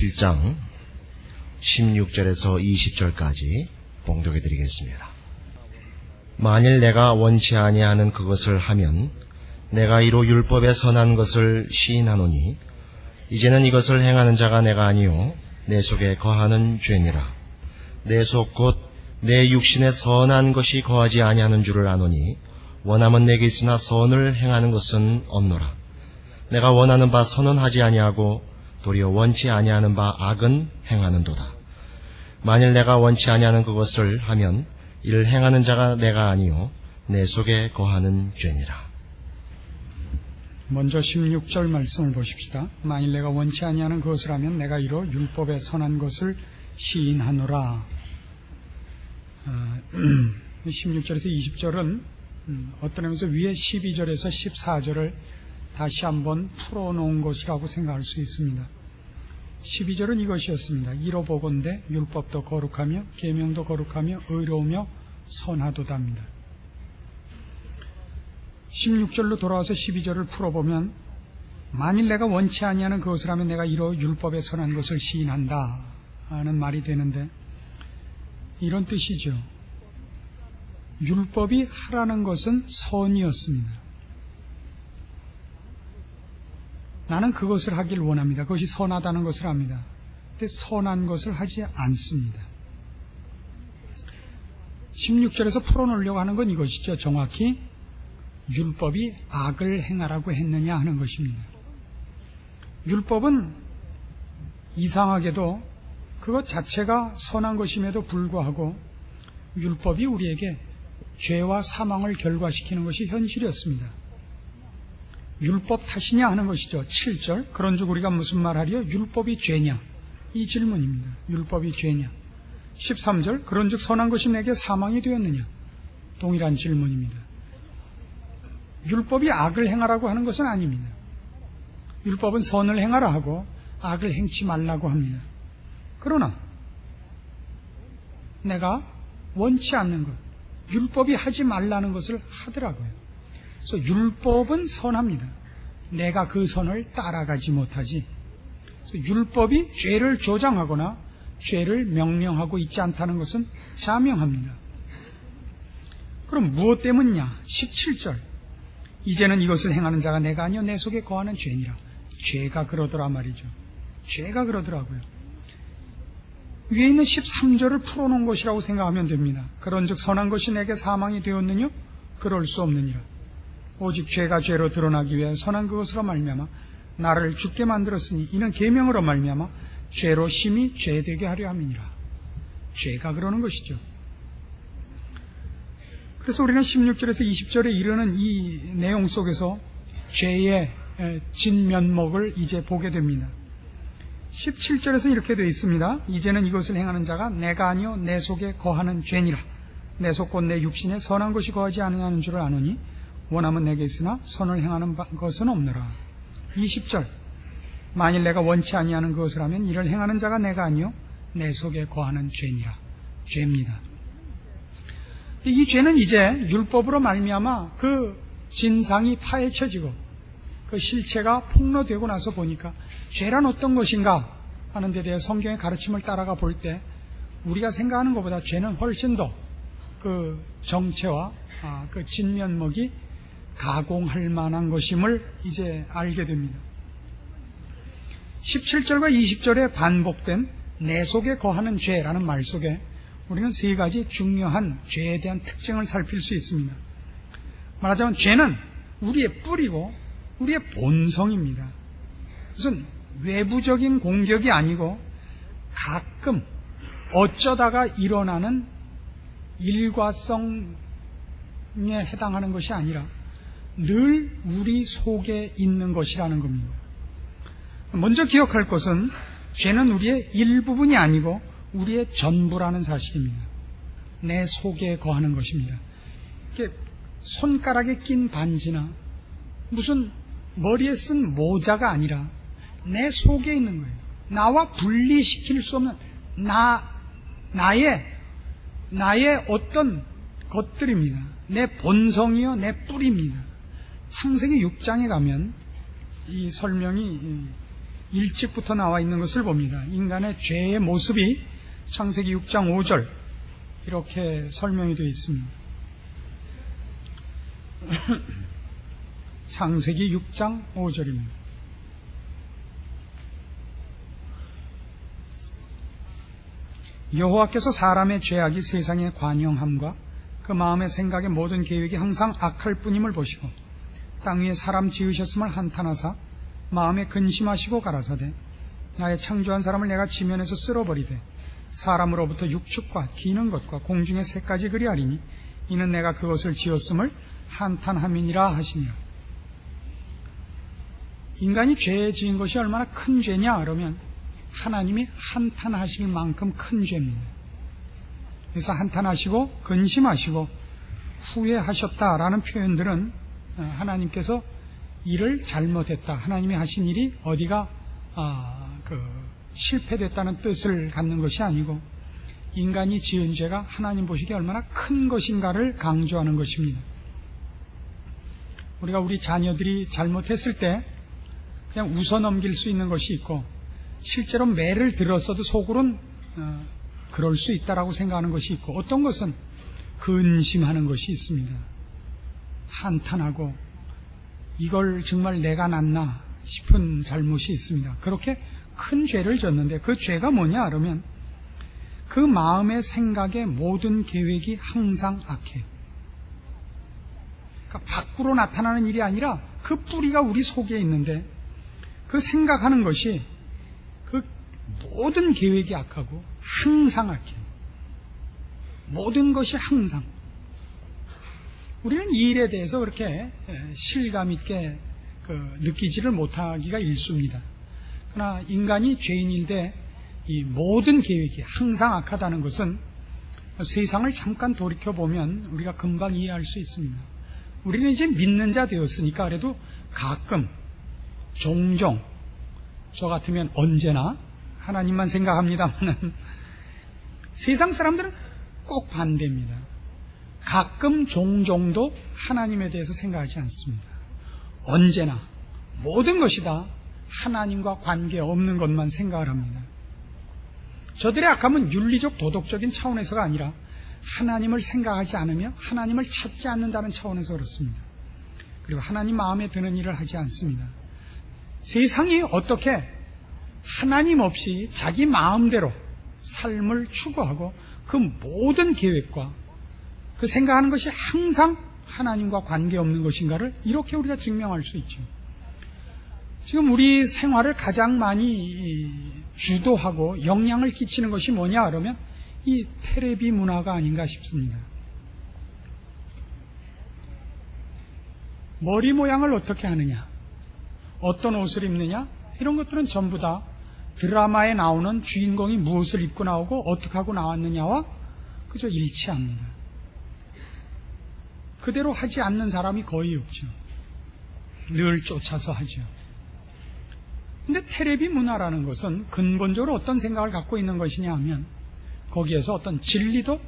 7장 16절에서 20절까지 봉독해 드리겠습니다. 만일 내가 원치 아니하는 그것을 하면 내가 이로 율법에 선한 것을 시인하노니 이제는 이것을 행하는 자가 내가 아니요 내 속에 거하는 죄니라. 내 속 곧 내 육신에 선한 것이 거하지 아니하는 줄을 아노니 원함은 내게 있으나 선을 행하는 것은 없노라. 내가 원하는 바 선은 하지 아니하고 도리어 원치 아니하는 바 악은 행하는도다. 만일 내가 원치 아니하는 그것을 하면 이를 행하는 자가 내가 아니요 내 속에 거하는 죄니라. 먼저 16절 말씀을 보십시다. 만일 내가 원치 아니하는 그것을 하면 내가 이로 율법에 선한 것을 시인하노라. 16절에서 20절은 어떤 의미에서 위에 12절에서 14절을 다시 한번 풀어놓은 것이라고 생각할 수 있습니다. 12절은 이것이었습니다. 이로 보건대 율법도 거룩하며 계명도 거룩하며 의로우며 선하도답니다. 16절로 돌아와서 12절을 풀어보면 만일 내가 원치 아니하는 그것을 하면 내가 이로 율법에 선한 것을 시인한다 하는 말이 되는데 이런 뜻이죠. 율법이 하라는 것은 선이었습니다. 나는 그것을 하길 원합니다. 그것이 선하다는 것을 합니다. 근데 선한 것을 하지 않습니다. 16절에서 풀어놓으려고 하는 건 이것이죠. 정확히 율법이 악을 행하라고 했느냐 하는 것입니다. 율법은 이상하게도 그것 자체가 선한 것임에도 불구하고 율법이 우리에게 죄와 사망을 결과시키는 것이 현실이었습니다. 율법 탓이냐 하는 것이죠. 7절 그런즉 우리가 무슨 말하리요? 율법이 죄냐? 이 질문입니다. 율법이 죄냐? 13절 그런즉 선한 것이 내게 사망이 되었느냐? 동일한 질문입니다. 율법이 악을 행하라고 하는 것은 아닙니다. 율법은 선을 행하라 하고 악을 행치 말라고 합니다. 그러나 내가 원치 않는 것, 율법이 하지 말라는 것을 하더라고요. 그래서 율법은 선합니다. 내가 그 선을 따라가지 못하지. 그래서 율법이 죄를 조장하거나 죄를 명령하고 있지 않다는 것은 자명합니다. 그럼 무엇 때문이냐? 17절 이제는 이것을 행하는 자가 내가 아니요 내 속에 거하는 죄니라. 죄가 그러더라 말이죠. 죄가 그러더라고요. 위에 있는 13절을 풀어놓은 것이라고 생각하면 됩니다. 그런즉 선한 것이 내게 사망이 되었느냐? 그럴 수 없느니라. 오직 죄가 죄로 드러나기 위해 선한 그것으로 말미암아 나를 죽게 만들었으니 이는 계명으로 말미암아 죄로 심히 죄되게 하려 함이니라. 죄가 그러는 것이죠. 그래서 우리는 16절에서 20절에 이르는 이 내용 속에서 죄의 진면목을 이제 보게 됩니다. 17절에서 이렇게 되어 있습니다. 이제는 이것을 행하는 자가 내가 아니요 내 속에 거하는 죄니라. 내 속 곧 내 육신에 선한 것이 거하지 아니하는 줄을 아노니 원함은 내게 있으나 선을 행하는 것은 없노라. 20절 만일 내가 원치 아니하는 그것을 하면 이를 행하는 자가 내가 아니요 내 속에 거하는 죄니라. 죄입니다. 이 죄는 이제 율법으로 말미암아 그 진상이 파헤쳐지고 그 실체가 폭로되고 나서 보니까 죄란 어떤 것인가 하는 데 대해 성경의 가르침을 따라가 볼 때 우리가 생각하는 것보다 죄는 훨씬 더 그 정체와 그 진면목이 가공할 만한 것임을 이제 알게 됩니다. 17절과 20절에 반복된 내 속에 거하는 죄라는 말 속에 우리는 세 가지 중요한 죄에 대한 특징을 살필 수 있습니다. 말하자면 죄는 우리의 뿌리고 우리의 본성입니다. 무슨 외부적인 공격이 아니고 가끔 어쩌다가 일어나는 일과성에 해당하는 것이 아니라 늘 우리 속에 있는 것이라는 겁니다. 먼저 기억할 것은 죄는 우리의 일부분이 아니고 우리의 전부라는 사실입니다. 내 속에 거하는 것입니다. 이렇게 손가락에 낀 반지나 무슨 머리에 쓴 모자가 아니라 내 속에 있는 거예요. 나와 분리시킬 수 없는 나의 어떤 것들입니다. 내 본성이요, 내 뿌리입니다. 창세기 6장에 가면 이 설명이 일찍부터 나와 있는 것을 봅니다. 인간의 죄의 모습이 창세기 6장 5절 이렇게 설명이 되어 있습니다. 창세기 6장 5절입니다. 여호와께서 사람의 죄악이 세상에 관영함과 그 마음의 생각의 모든 계획이 항상 악할 뿐임을 보시고 땅 위에 사람 지으셨음을 한탄하사 마음에 근심하시고 가라사대 나의 창조한 사람을 내가 지면에서 쓸어버리되 사람으로부터 육축과 기는 것과 공중의 새까지 그리하리니 이는 내가 그것을 지었음을 한탄함이니라 하시니라. 인간이 죄 지은 것이 얼마나 큰 죄냐 그러면 하나님이 한탄하실 만큼 큰 죄입니다. 그래서 한탄하시고 근심하시고 후회하셨다라는 표현들은 하나님께서 일을 잘못했다, 하나님이 하신 일이 어디가 실패됐다는 뜻을 갖는 것이 아니고 인간이 지은 죄가 하나님 보시기에 얼마나 큰 것인가를 강조하는 것입니다. 우리가 우리 자녀들이 잘못했을 때 그냥 웃어넘길 수 있는 것이 있고 실제로 매를 들었어도 속으로는 그럴 수 있다라고 생각하는 것이 있고 어떤 것은 근심하는 것이 있습니다. 한탄하고 이걸 정말 내가 놨나 싶은 잘못이 있습니다. 그렇게 큰 죄를 졌는데 그 죄가 뭐냐 그러면 그 마음의 생각의 모든 계획이 항상 악해요. 그러니까 밖으로 나타나는 일이 아니라 그 뿌리가 우리 속에 있는데 그 생각하는 것이 그 모든 계획이 악하고 항상 악해요. 모든 것이 항상. 우리는 이 일에 대해서 그렇게 실감 있게 느끼지를 못하기가 일쑤입니다. 그러나 인간이 죄인인데 이 모든 계획이 항상 악하다는 것은 세상을 잠깐 돌이켜보면 우리가 금방 이해할 수 있습니다. 우리는 이제 믿는 자 되었으니까 그래도 가끔 종종 저 같으면 언제나 하나님만 생각합니다만은 세상 사람들은 꼭 반대입니다. 가끔 종종도 하나님에 대해서 생각하지 않습니다. 언제나 모든 것이 다 하나님과 관계없는 것만 생각을 합니다. 저들의 악함은 윤리적 도덕적인 차원에서가 아니라 하나님을 생각하지 않으며 하나님을 찾지 않는다는 차원에서 그렇습니다. 그리고 하나님 마음에 드는 일을 하지 않습니다. 세상이 어떻게 하나님 없이 자기 마음대로 삶을 추구하고 그 모든 계획과 그 생각하는 것이 항상 하나님과 관계없는 것인가를 이렇게 우리가 증명할 수 있죠. 지금 우리 생활을 가장 많이 주도하고 영향을 끼치는 것이 뭐냐 그러면 이 테레비 문화가 아닌가 싶습니다. 머리 모양을 어떻게 하느냐, 어떤 옷을 입느냐, 이런 것들은 전부 다 드라마에 나오는 주인공이 무엇을 입고 나오고 어떻게 하고 나왔느냐와 그저 일치합니다. 그대로 하지 않는 사람이 거의 없죠. 늘 쫓아서 하죠. 근데 테레비 문화라는 것은 근본적으로 어떤 생각을 갖고 있는 것이냐 하면 거기에서 어떤 진리도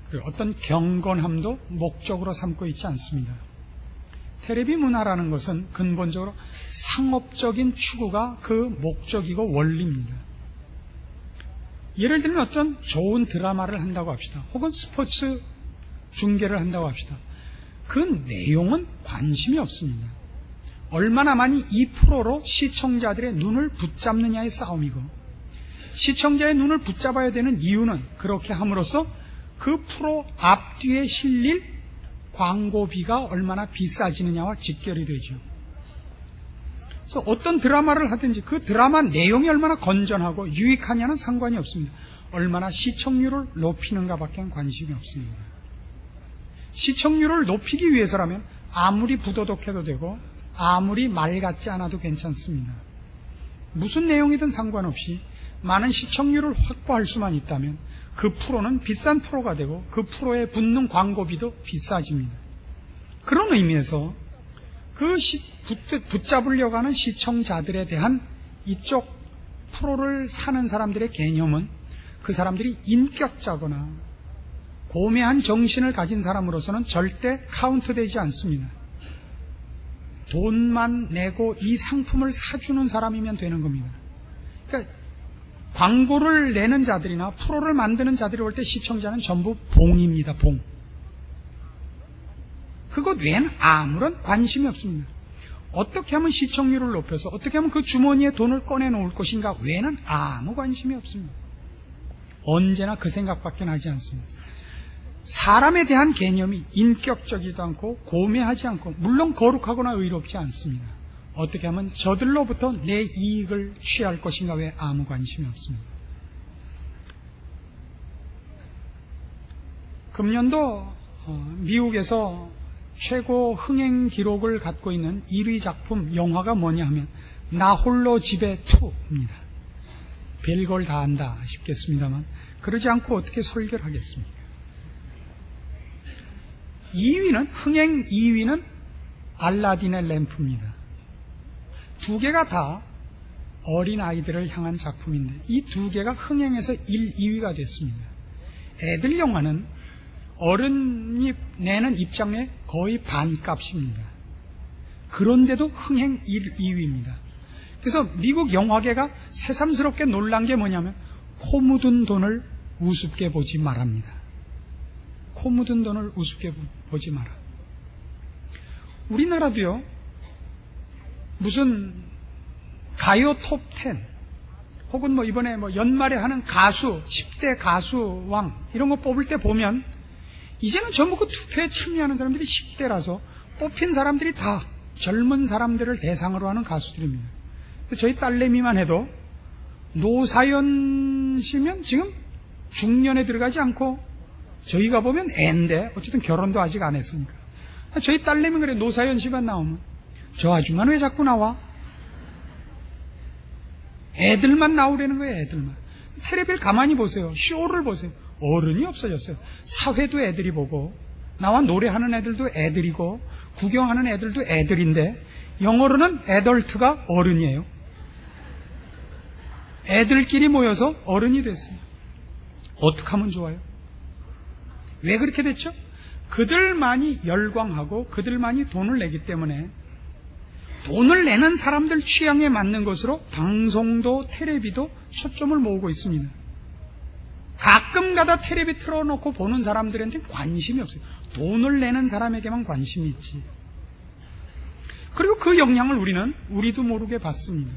그리고 어떤 경건함도 목적으로 삼고 있지 않습니다. 테레비 문화라는 것은 근본적으로 상업적인 추구가 그 목적이고 원리입니다. 예를 들면 어떤 좋은 드라마를 한다고 합시다. 혹은 스포츠 중계를 한다고 합시다. 그 내용은 관심이 없습니다. 얼마나 많이 이 프로로 시청자들의 눈을 붙잡느냐의 싸움이고 시청자의 눈을 붙잡아야 되는 이유는 그렇게 함으로써 그 프로 앞뒤에 실릴 광고비가 얼마나 비싸지느냐와 직결이 되죠. 그래서 어떤 드라마를 하든지 그 드라마 내용이 얼마나 건전하고 유익하냐는 상관이 없습니다. 얼마나 시청률을 높이는가밖에 관심이 없습니다. 시청률을 높이기 위해서라면 아무리 부도덕해도 되고 아무리 말 같지 않아도 괜찮습니다. 무슨 내용이든 상관없이 많은 시청률을 확보할 수만 있다면 그 프로는 비싼 프로가 되고 그 프로에 붙는 광고비도 비싸집니다. 그런 의미에서 그 붙잡으려고 하는 시청자들에 대한 이쪽 프로를 사는 사람들의 개념은 그 사람들이 인격자거나 고매한 정신을 가진 사람으로서는 절대 카운트되지 않습니다. 돈만 내고 이 상품을 사주는 사람이면 되는 겁니다. 그러니까 광고를 내는 자들이나 프로를 만드는 자들이 올 때 시청자는 전부 봉입니다. 봉. 그것 외에는 아무런 관심이 없습니다. 어떻게 하면 시청률을 높여서 어떻게 하면 그 주머니에 돈을 꺼내놓을 것인가 외에는 아무 관심이 없습니다. 언제나 그 생각밖에 나지 않습니다. 사람에 대한 개념이 인격적이지도 않고 고매하지 않고 물론 거룩하거나 의롭지 않습니다. 어떻게 하면 저들로부터 내 이익을 취할 것인가 외에 아무 관심이 없습니다. 금년도 미국에서 최고 흥행 기록을 갖고 있는 1위 작품 영화가 뭐냐 하면 나 홀로 집에 2입니다. 별걸 다 한다 싶겠습니다만 그러지 않고 어떻게 설교를 하겠습니까? 2위는 흥행 2위는 알라딘의 램프입니다. 두 개가 다 어린 아이들을 향한 작품인데 이 두 개가 흥행에서 1, 2위가 됐습니다. 애들 영화는 어른이 내는 입장의 거의 반값입니다. 그런데도 흥행 1, 2위입니다. 그래서 미국 영화계가 새삼스럽게 놀란 게 뭐냐면 코 묻은 돈을 우습게 보지 말합니다. 코 묻은 돈을 우습게 보지 마라. 우리나라도요, 무슨 가요 톱10 혹은 뭐 이번에 뭐 연말에 하는 가수 10대 가수왕 이런 거 뽑을 때 보면 이제는 전부 그 투표에 참여하는 사람들이 10대라서 뽑힌 사람들이 다 젊은 사람들을 대상으로 하는 가수들입니다. 저희 딸내미만 해도 노사연 씨면 지금 중년에 들어가지 않고 저희가 보면 애인데 어쨌든 결혼도 아직 안 했으니까 저희 딸내미 그래 노사연 씨만 나오면 저 아줌마는 왜 자꾸 나와? 애들만 나오려는 거예요. 애들만. 텔레비를 가만히 보세요. 쇼를 보세요. 어른이 없어졌어요. 사회도 애들이 보고 나와 노래하는 애들도 애들이고 구경하는 애들도 애들인데 영어로는 애덜트가 어른이에요. 애들끼리 모여서 어른이 됐어요. 어떻게 하면 좋아요? 왜 그렇게 됐죠? 그들만이 열광하고 그들만이 돈을 내기 때문에 돈을 내는 사람들 취향에 맞는 것으로 방송도 텔레비도 초점을 모으고 있습니다. 가끔 가다 텔레비 틀어놓고 보는 사람들한테는 관심이 없어요. 돈을 내는 사람에게만 관심이 있지. 그리고 그 영향을 우리도 모르게 받습니다.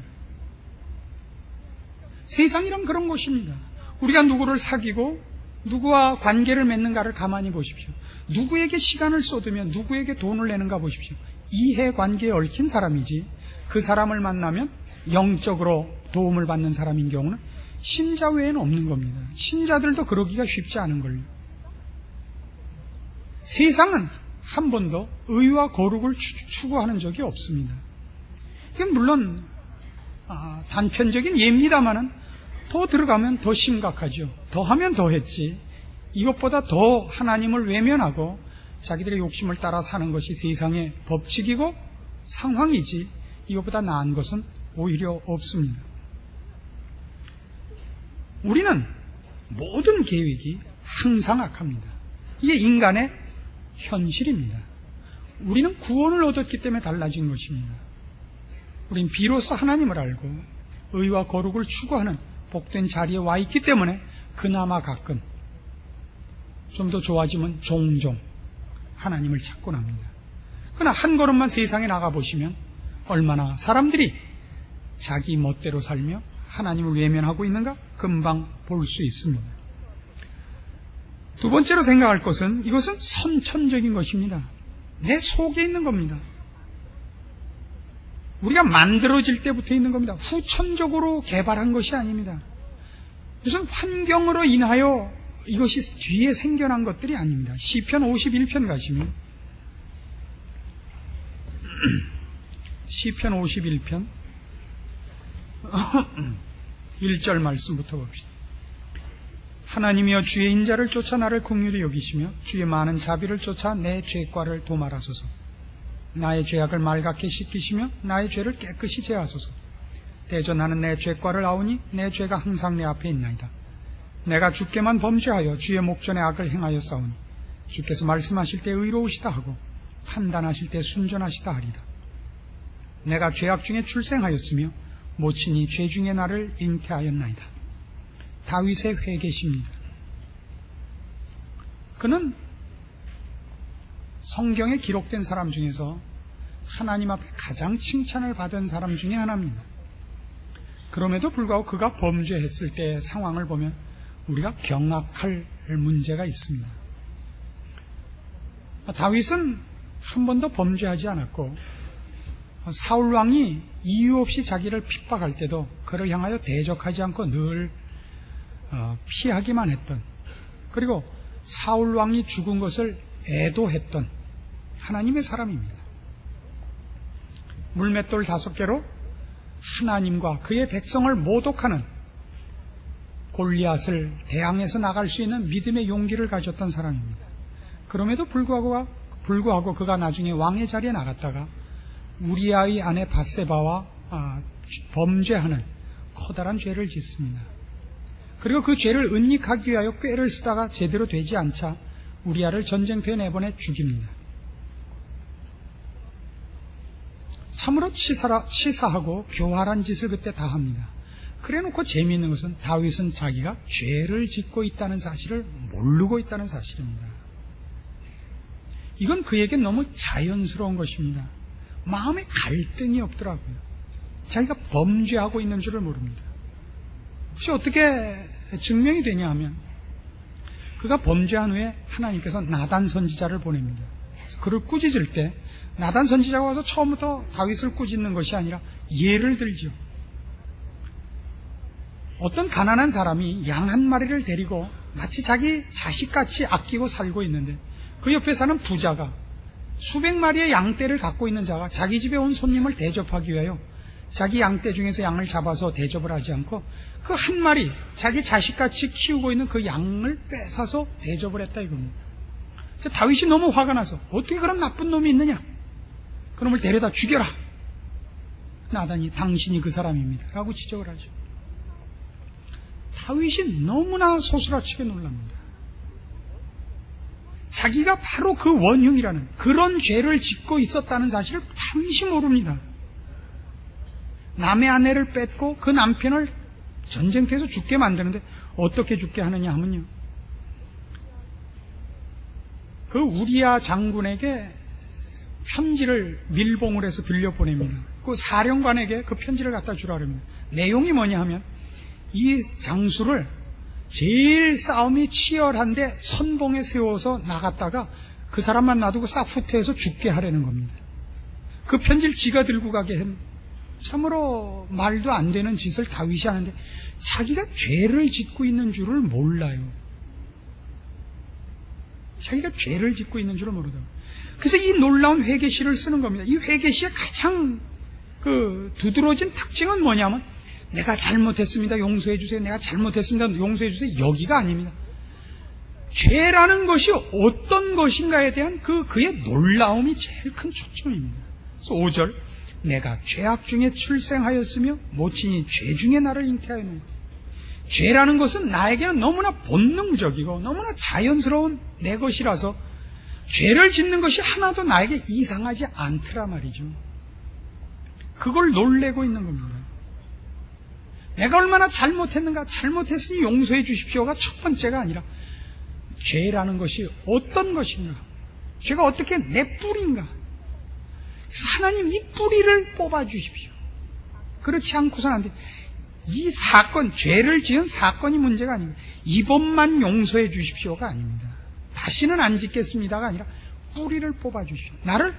세상이란 그런 것입니다. 우리가 누구를 사귀고 누구와 관계를 맺는가를 가만히 보십시오. 누구에게 시간을 쏟으며 누구에게 돈을 내는가 보십시오. 이해관계에 얽힌 사람이지 그 사람을 만나면 영적으로 도움을 받는 사람인 경우는 신자 외에는 없는 겁니다. 신자들도 그러기가 쉽지 않은 걸요. 세상은 한 번도 의와 거룩을 추구하는 적이 없습니다. 이건 물론 단편적인 예입니다만은 더 들어가면 더 심각하죠. 더 하면 더 했지. 이것보다 더 하나님을 외면하고 자기들의 욕심을 따라 사는 것이 세상의 법칙이고 상황이지 이것보다 나은 것은 오히려 없습니다. 우리는 모든 계획이 항상 악합니다. 이게 인간의 현실입니다. 우리는 구원을 얻었기 때문에 달라진 것입니다. 우린 비로소 하나님을 알고 의와 거룩을 추구하는 복된 자리에 와 있기 때문에 그나마 가끔 좀 더 좋아지면 종종 하나님을 찾곤 합니다. 그러나 한 걸음만 세상에 나가보시면 얼마나 사람들이 자기 멋대로 살며 하나님을 외면하고 있는가 금방 볼 수 있습니다. 두 번째로 생각할 것은 이것은 선천적인 것입니다. 내 속에 있는 겁니다. 우리가 만들어질 때부터 있는 겁니다. 후천적으로 개발한 것이 아닙니다. 무슨 환경으로 인하여 이것이 뒤에 생겨난 것들이 아닙니다. 시편 51편 가시면 시편 51편 1절 말씀부터 봅시다. 하나님이여 주의 인자를 쫓아 나를 긍휼히 여기시며 주의 많은 자비를 쫓아 내 죄과를 도말하소서. 나의 죄악을 말갛게 씻기시며 나의 죄를 깨끗이 제하소서. 대저 나는 내 죄과를 아오니 내 죄가 항상 내 앞에 있나이다. 내가 주께만 범죄하여 주의 목전에 악을 행하여 싸우니 주께서 말씀하실 때 의로우시다 하고 판단하실 때 순전하시다 하리다. 내가 죄악 중에 출생하였으며 모친이 죄 중에 나를 잉태하였나이다. 다윗의 회개시입니다. 그는 성경에 기록된 사람 중에서 하나님 앞에 가장 칭찬을 받은 사람 중에 하나입니다. 그럼에도 불구하고 그가 범죄했을 때의 상황을 보면 우리가 경악할 문제가 있습니다. 다윗은 한 번도 범죄하지 않았고 사울 왕이 이유 없이 자기를 핍박할 때도 그를 향하여 대적하지 않고 늘 피하기만 했던, 그리고 사울 왕이 죽은 것을 애도했던 하나님의 사람입니다. 물맷돌 5개로 하나님과 그의 백성을 모독하는 골리앗을 대항해서 나갈 수 있는 믿음의 용기를 가졌던 사람입니다. 그럼에도 불구하고 그가 나중에 왕의 자리에 나갔다가 우리아의 아내 밧세바와 범죄하는 커다란 죄를 짓습니다. 그리고 그 죄를 은닉하기 위하여 꾀를 쓰다가 제대로 되지 않자 우리아를 전쟁터에 내보내 죽입니다. 참으로 치사하고 교활한 짓을 그때 다 합니다. 그래놓고 재미있는 것은 다윗은 자기가 죄를 짓고 있다는 사실을 모르고 있다는 사실입니다. 이건 그에게 너무 자연스러운 것입니다. 마음에 갈등이 없더라고요. 자기가 범죄하고 있는 줄을 모릅니다. 혹시 어떻게 증명이 되냐 하면 그가 범죄한 후에 하나님께서 나단 선지자를 보냅니다. 그래서 그를 꾸짖을 때 나단 선지자가 와서 처음부터 다윗을 꾸짖는 것이 아니라 예를 들죠. 어떤 가난한 사람이 양 한 마리를 데리고 마치 자기 자식같이 아끼고 살고 있는데 그 옆에 사는 부자가 수백 마리의 양떼를 갖고 있는 자가 자기 집에 온 손님을 대접하기 위하여 자기 양떼 중에서 양을 잡아서 대접을 하지 않고 그 한 마리 자기 자식같이 키우고 있는 그 양을 뺏어서 대접을 했다 이겁니다. 다윗이 너무 화가 나서 어떻게 그런 나쁜 놈이 있느냐, 그놈을 데려다 죽여라. 나단이 당신이 그 사람입니다 라고 지적을 하죠. 다윗이 너무나 소스라치게 놀랍니다. 자기가 바로 그 원흉이라는 그런 죄를 짓고 있었다는 사실을 다윗이 모릅니다. 남의 아내를 뺏고 그 남편을 전쟁터에서 죽게 만드는데 어떻게 죽게 하느냐 하면요, 그 우리아 장군에게 편지를 밀봉을 해서 들려보냅니다. 그 사령관에게 그 편지를 갖다 주라 그럽니다. 내용이 뭐냐 하면 이 장수를 제일 싸움이 치열한데 선봉에 세워서 나갔다가 그 사람만 놔두고 싹 후퇴해서 죽게 하려는 겁니다. 그 편지를 지가 들고 가게 한 참으로 말도 안 되는 짓을 다윗이 하는데 자기가 죄를 짓고 있는 줄을 몰라요. 자기가 죄를 짓고 있는 줄을 모르다고. 그래서 이 놀라운 회개시를 쓰는 겁니다. 이 회개시의 가장 두드러진 특징은 뭐냐면 내가 잘못했습니다, 용서해 주세요. 내가 잘못했습니다, 용서해 주세요. 여기가 아닙니다. 죄라는 것이 어떤 것인가에 대한 그의 놀라움이 제일 큰 초점입니다. 그래서 5절, 내가 죄악 중에 출생하였으며 모친이 죄 중에 나를 잉태하였나이다. 죄라는 것은 나에게는 너무나 본능적이고 너무나 자연스러운 내 것이라서 죄를 짓는 것이 하나도 나에게 이상하지 않더라 말이죠. 그걸 놀래고 있는 겁니다. 내가 얼마나 잘못했는가, 잘못했으니 용서해 주십시오가 첫 번째가 아니라 죄라는 것이 어떤 것인가, 죄가 어떻게 내 뿌리인가. 그래서 하나님 이 뿌리를 뽑아 주십시오. 그렇지 않고서는 안 돼. 이 사건, 죄를 지은 사건이 문제가 아닙니다. 이번만 용서해 주십시오가 아닙니다. 다시는 안 짓겠습니다가 아니라 뿌리를 뽑아 주십시오. 나를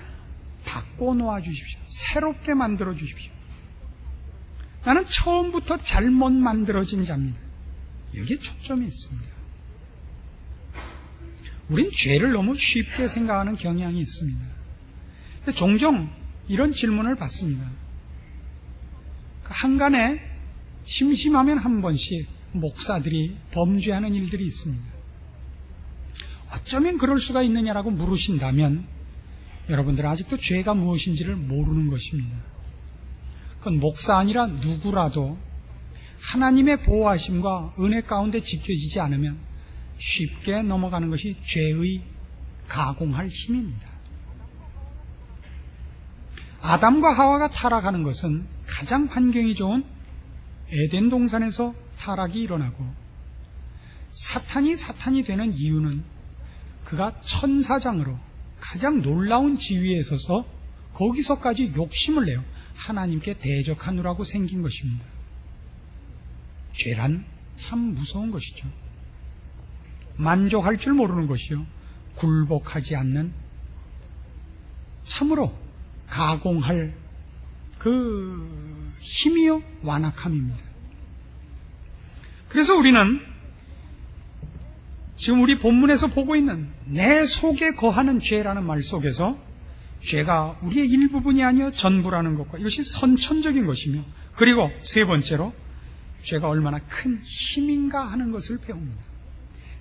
바꿔놓아 주십시오. 새롭게 만들어 주십시오. 나는 처음부터 잘못 만들어진 자입니다. 여기에 초점이 있습니다. 우린 죄를 너무 쉽게 생각하는 경향이 있습니다. 종종 이런 질문을 받습니다. 한간에 심심하면 한 번씩 목사들이 범죄하는 일들이 있습니다. 어쩌면 그럴 수가 있느냐라고 물으신다면 여러분들은 아직도 죄가 무엇인지를 모르는 것입니다. 그건 목사 아니라 누구라도 하나님의 보호하심과 은혜 가운데 지켜지지 않으면 쉽게 넘어가는 것이 죄의 가공할 힘입니다. 아담과 하와가 타락하는 것은 가장 환경이 좋은 에덴 동산에서 타락이 일어나고, 사탄이 되는 이유는 그가 천사장으로 가장 놀라운 지위에 서서 거기서까지 욕심을 내요 하나님께 대적하느라고 생긴 것입니다. 죄란 참 무서운 것이죠. 만족할 줄 모르는 것이요, 굴복하지 않는, 참으로 가공할 그 힘이요 완악함입니다. 그래서 우리는 지금 우리 본문에서 보고 있는 내 속에 거하는 죄라는 말 속에서 죄가 우리의 일부분이 아니여 전부라는 것과, 이것이 선천적인 것이며, 그리고 세 번째로 죄가 얼마나 큰 힘인가 하는 것을 배웁니다.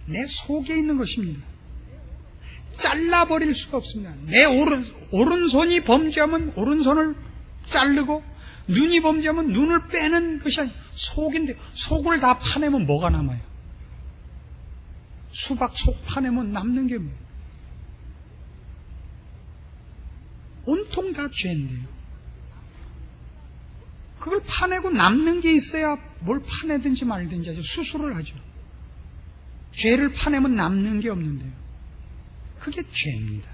내 속에 있는 것입니다. 잘라버릴 수가 없습니다. 내 오른손이 범죄하면 오른손을 자르고, 눈이 범죄하면 눈을 빼는 것이 아니라 속인데, 속을 다 파내면 뭐가 남아요? 수박 속 파내면 남는 게 뭐예요? 온통 다 죄인데요. 그걸 파내고 남는 게 있어야 뭘 파내든지 말든지 하죠. 수술을 하죠. 죄를 파내면 남는 게 없는데요. 그게 죄입니다.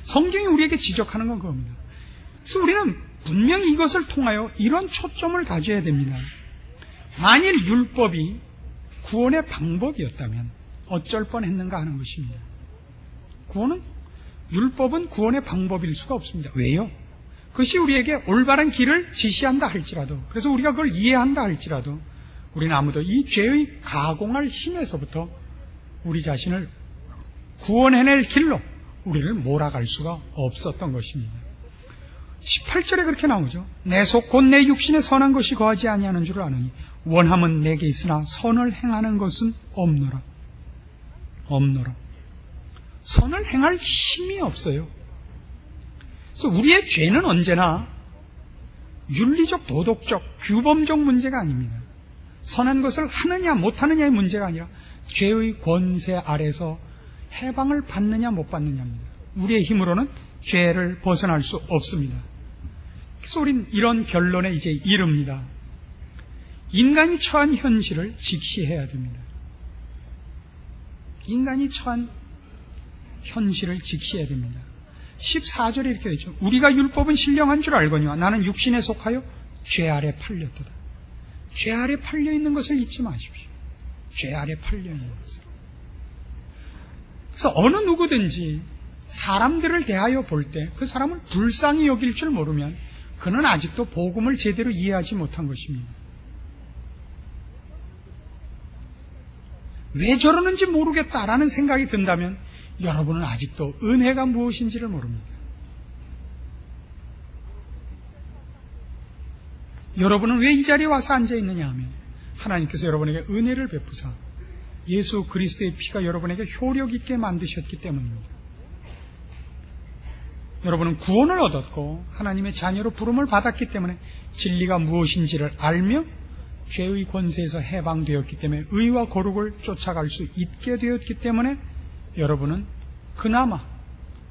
성경이 우리에게 지적하는 건 그겁니다. 그래서 우리는 분명히 이것을 통하여 이런 초점을 가져야 됩니다. 만일 율법이 구원의 방법이었다면 어쩔 뻔했는가 하는 것입니다. 율법은 구원의 방법일 수가 없습니다. 왜요? 그것이 우리에게 올바른 길을 지시한다 할지라도, 그래서 우리가 그걸 이해한다 할지라도, 우리는 아무도 이 죄의 가공할 힘에서부터 우리 자신을 구원해낼 길로 우리를 몰아갈 수가 없었던 것입니다. 18절에 그렇게 나오죠. 내 속 곧 내 육신에 선한 것이 거하지 아니하는 줄 아느니 원함은 내게 있으나 선을 행하는 것은 없노라. 선을 행할 힘이 없어요. 그래서 우리의 죄는 언제나 윤리적, 도덕적, 규범적 문제가 아닙니다. 선한 것을 하느냐 못하느냐의 문제가 아니라 죄의 권세 아래서 해방을 받느냐 못 받느냐입니다. 우리의 힘으로는 죄를 벗어날 수 없습니다. 그래서 우린 이런 결론에 이제 이릅니다. 인간이 처한 현실을 직시해야 됩니다. 인간이 처한 현실을 직시해야 됩니다. 14절에 이렇게 되죠. 우리가 율법은 신령한 줄 알거니와 나는 육신에 속하여 죄 아래 팔렸도다. 죄 아래 팔려 있는 것을 잊지 마십시오. 죄 아래 팔려 있는 것을. 그래서 어느 누구든지 사람들을 대하여 볼 때 그 사람을 불쌍히 여길 줄 모르면 그는 아직도 복음을 제대로 이해하지 못한 것입니다. 왜 저러는지 모르겠다라는 생각이 든다면 여러분은 아직도 은혜가 무엇인지를 모릅니다. 여러분은 왜 이 자리에 와서 앉아있느냐 하면 하나님께서 여러분에게 은혜를 베푸사 예수 그리스도의 피가 여러분에게 효력 있게 만드셨기 때문입니다. 여러분은 구원을 얻었고 하나님의 자녀로 부름을 받았기 때문에 진리가 무엇인지를 알며 죄의 권세에서 해방되었기 때문에 의와 거룩을 쫓아갈 수 있게 되었기 때문에 여러분은 그나마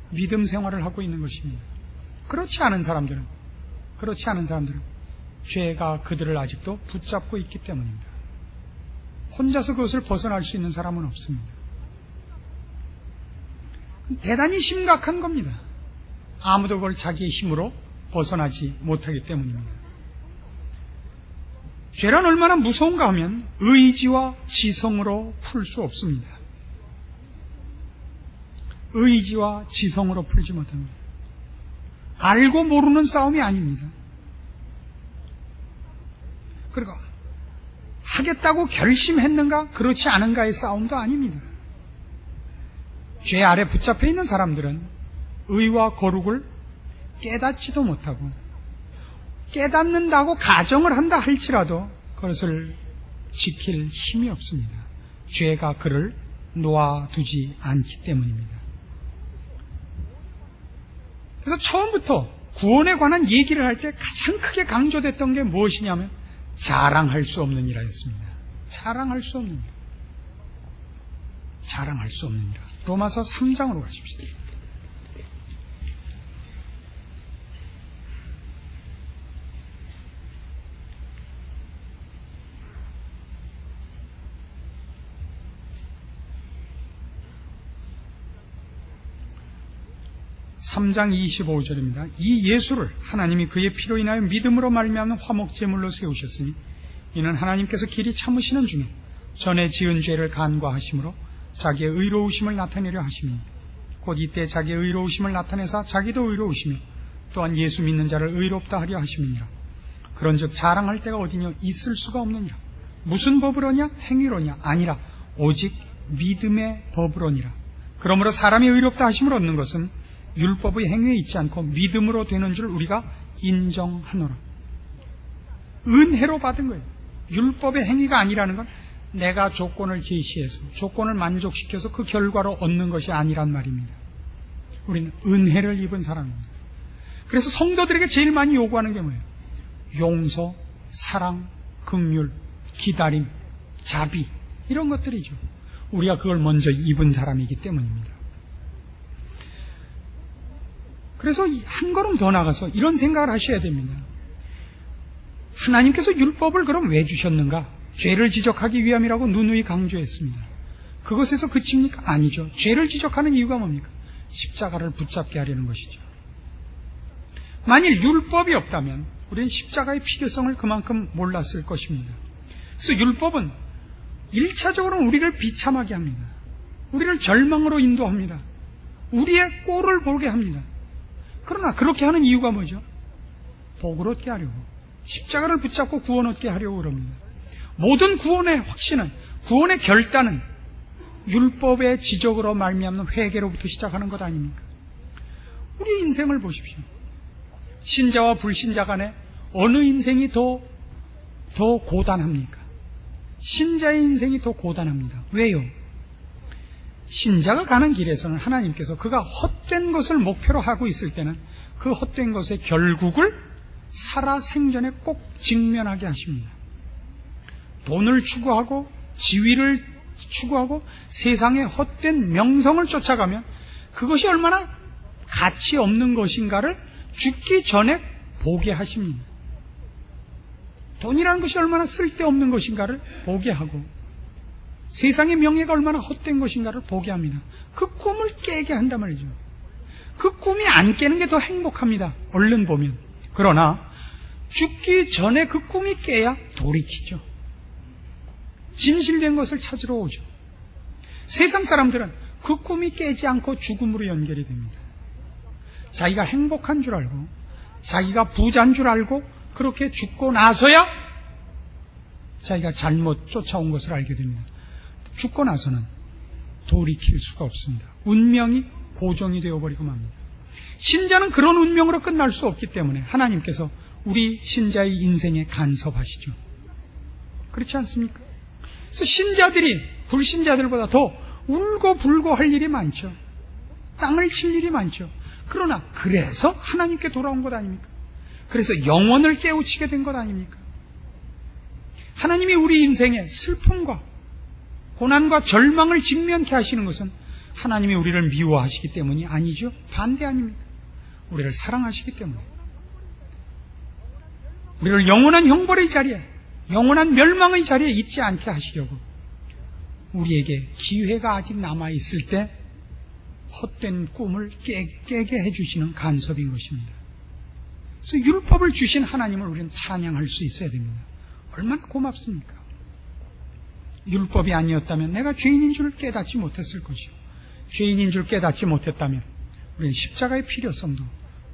믿음 생활을 하고 있는 것입니다. 그렇지 않은 사람들은 죄가 그들을 아직도 붙잡고 있기 때문입니다. 혼자서 그것을 벗어날 수 있는 사람은 없습니다. 대단히 심각한 겁니다. 아무도 그걸 자기의 힘으로 벗어나지 못하기 때문입니다. 죄란 얼마나 무서운가 하면 의지와 지성으로 풀 수 없습니다. 의지와 지성으로 풀지 못합니다. 알고 모르는 싸움이 아닙니다. 그리고 하겠다고 결심했는가 그렇지 않은가의 싸움도 아닙니다. 죄 아래 붙잡혀 있는 사람들은 의와 거룩을 깨닫지도 못하고 깨닫는다고 가정을 한다 할지라도 그것을 지킬 힘이 없습니다. 죄가 그를 놓아두지 않기 때문입니다. 그래서 처음부터 구원에 관한 얘기를 할 때 가장 크게 강조됐던 게 무엇이냐면 자랑할 수 없는 이라였습니다. 자랑할 수 없는 일. 자랑할 수 없는 일. 로마서 3장으로 가십시다. 3장 25절입니다. 이 예수를 하나님이 그의 피로 인하여 믿음으로 말미암는 화목제물로 세우셨으니 이는 하나님께서 길이 참으시는 중에 전에 지은 죄를 간과하심으로 자기의 의로우심을 나타내려 하심이니 곧 이때 자기의 의로우심을 나타내사 자기도 의로우시며 또한 예수 믿는 자를 의롭다 하려 하심이니라. 그런즉 자랑할 때가 어디냐 있을 수가 없느니라. 무슨 법으로냐 행위로냐 아니라 오직 믿음의 법으로니라. 그러므로 사람이 의롭다 하심을 얻는 것은 율법의 행위에 있지 않고 믿음으로 되는 줄 우리가 인정하노라. 은혜로 받은 거예요. 율법의 행위가 아니라는 건 내가 조건을 제시해서 조건을 만족시켜서 그 결과로 얻는 것이 아니란 말입니다. 우리는 은혜를 입은 사람입니다. 그래서 성도들에게 제일 많이 요구하는 게 뭐예요? 용서, 사랑, 긍휼, 기다림, 자비 이런 것들이죠. 우리가 그걸 먼저 입은 사람이기 때문입니다. 그래서 한 걸음 더 나가서 이런 생각을 하셔야 됩니다. 하나님께서 율법을 그럼 왜 주셨는가? 죄를 지적하기 위함이라고 누누이 강조했습니다. 그것에서 그칩니까? 아니죠. 죄를 지적하는 이유가 뭡니까? 십자가를 붙잡게 하려는 것이죠. 만일 율법이 없다면 우리는 십자가의 필요성을 그만큼 몰랐을 것입니다. 그래서 율법은 1차적으로 우리를 비참하게 합니다. 우리를 절망으로 인도합니다. 우리의 꼴을 보게 합니다. 그러나 그렇게 하는 이유가 뭐죠? 복을 얻게 하려고, 십자가를 붙잡고 구원 얻게 하려고 그럽니다. 모든 구원의 확신은, 구원의 결단은 율법의 지적으로 말미암는 회개로부터 시작하는 것 아닙니까? 우리 인생을 보십시오. 신자와 불신자 간에 어느 인생이 더 고단합니까? 신자의 인생이 더 고단합니다. 왜요? 신자가 가는 길에서는 하나님께서 그가 헛된 것을 목표로 하고 있을 때는 그 헛된 것의 결국을 살아생전에 꼭 직면하게 하십니다. 돈을 추구하고 지위를 추구하고 세상의 헛된 명성을 쫓아가면 그것이 얼마나 가치 없는 것인가를 죽기 전에 보게 하십니다. 돈이라는 것이 얼마나 쓸데없는 것인가를 보게 하고 세상의 명예가 얼마나 헛된 것인가를 보게 합니다. 그 꿈을 깨게 한단 말이죠. 그 꿈이 안 깨는 게 더 행복합니다. 얼른 보면. 그러나 죽기 전에 그 꿈이 깨야 돌이키죠. 진실된 것을 찾으러 오죠. 세상 사람들은 그 꿈이 깨지 않고 죽음으로 연결이 됩니다. 자기가 행복한 줄 알고 자기가 부자인 줄 알고 그렇게 죽고 나서야 자기가 잘못 쫓아온 것을 알게 됩니다. 죽고 나서는 돌이킬 수가 없습니다. 운명이 고정이 되어버리고 맙니다. 신자는 그런 운명으로 끝날 수 없기 때문에 하나님께서 우리 신자의 인생에 간섭하시죠. 그렇지 않습니까? 그래서 신자들이 불신자들보다 더 울고 불고 할 일이 많죠. 땅을 칠 일이 많죠. 그러나 그래서 하나님께 돌아온 것 아닙니까? 그래서 영혼을 깨우치게 된 것 아닙니까? 하나님이 우리 인생에 슬픔과 고난과 절망을 직면케 하시는 것은 하나님이 우리를 미워하시기 때문이 아니죠. 반대 아닙니까? 우리를 사랑하시기 때문에 우리를 영원한 형벌의 자리에, 영원한 멸망의 자리에 있지 않게 하시려고 우리에게 기회가 아직 남아있을 때 헛된 꿈을 깨게 해주시는 간섭인 것입니다. 그래서 율법을 주신 하나님을 우리는 찬양할 수 있어야 됩니다. 얼마나 고맙습니까? 율법이 아니었다면 내가 죄인인 줄 깨닫지 못했을 것이요. 죄인인 줄 깨닫지 못했다면 우리는 십자가의 필요성도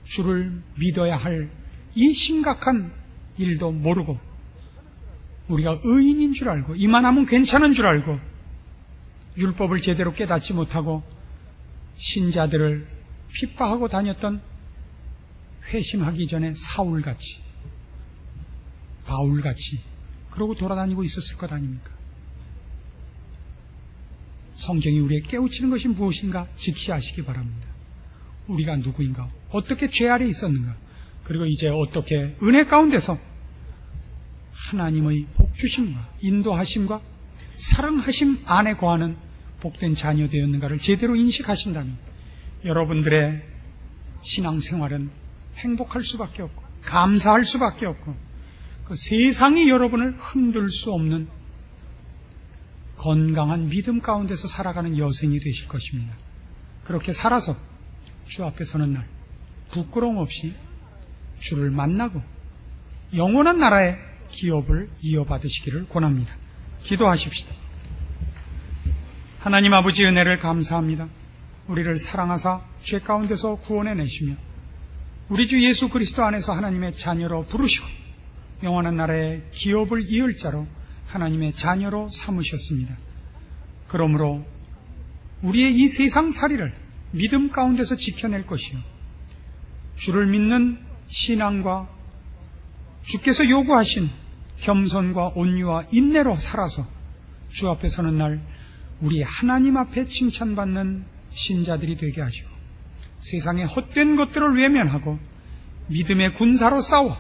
주를 믿어야 할 이 심각한 일도 모르고 우리가 의인인 줄 알고 이만하면 괜찮은 줄 알고 율법을 제대로 깨닫지 못하고 신자들을 핍박하고 다녔던 회심하기 전에 사울같이 바울같이 그러고 돌아다니고 있었을 것 아닙니까? 성경이 우리에게 깨우치는 것이 무엇인가 직시하시기 바랍니다. 우리가 누구인가, 어떻게 죄 아래 있었는가, 그리고 이제 어떻게 은혜 가운데서 하나님의 복주심과 인도하심과 사랑하심 안에 거하는 복된 자녀 되었는가를 제대로 인식하신다면 여러분들의 신앙생활은 행복할 수밖에 없고 감사할 수밖에 없고 그 세상이 여러분을 흔들 수 없는 건강한 믿음 가운데서 살아가는 여생이 되실 것입니다. 그렇게 살아서 주 앞에 서는 날 부끄러움 없이 주를 만나고 영원한 나라의 기업을 이어받으시기를 권합니다. 기도하십시다. 하나님 아버지 은혜를 감사합니다. 우리를 사랑하사 죄 가운데서 구원해 내시며 우리 주 예수 그리스도 안에서 하나님의 자녀로 부르시고 영원한 나라의 기업을 이을 자로 하나님의 자녀로 삼으셨습니다. 그러므로 우리의 이 세상살이를 믿음 가운데서 지켜낼 것이요 주를 믿는 신앙과 주께서 요구하신 겸손과 온유와 인내로 살아서 주 앞에 서는 날 우리 하나님 앞에 칭찬받는 신자들이 되게 하시고 세상의 헛된 것들을 외면하고 믿음의 군사로 싸워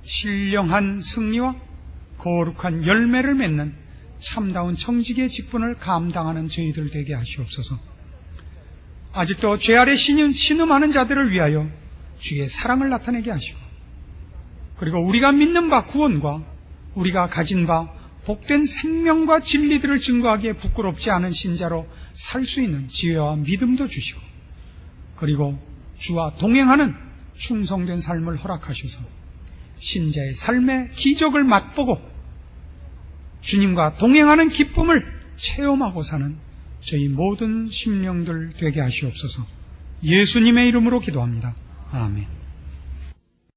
신령한 승리와 거룩한 열매를 맺는 참다운 청지기의 직분을 감당하는 저희들 되게 하시옵소서. 아직도 죄 아래 신음하는 자들을 위하여 주의 사랑을 나타내게 하시고 그리고 우리가 믿는 바 구원과 우리가 가진 바 복된 생명과 진리들을 증거하기에 부끄럽지 않은 신자로 살 수 있는 지혜와 믿음도 주시고 그리고 주와 동행하는 충성된 삶을 허락하셔서 신자의 삶의 기적을 맛보고 주님과 동행하는 기쁨을 체험하고 사는 저희 모든 심령들 되게 하시옵소서. 예수님의 이름으로 기도합니다. 아멘.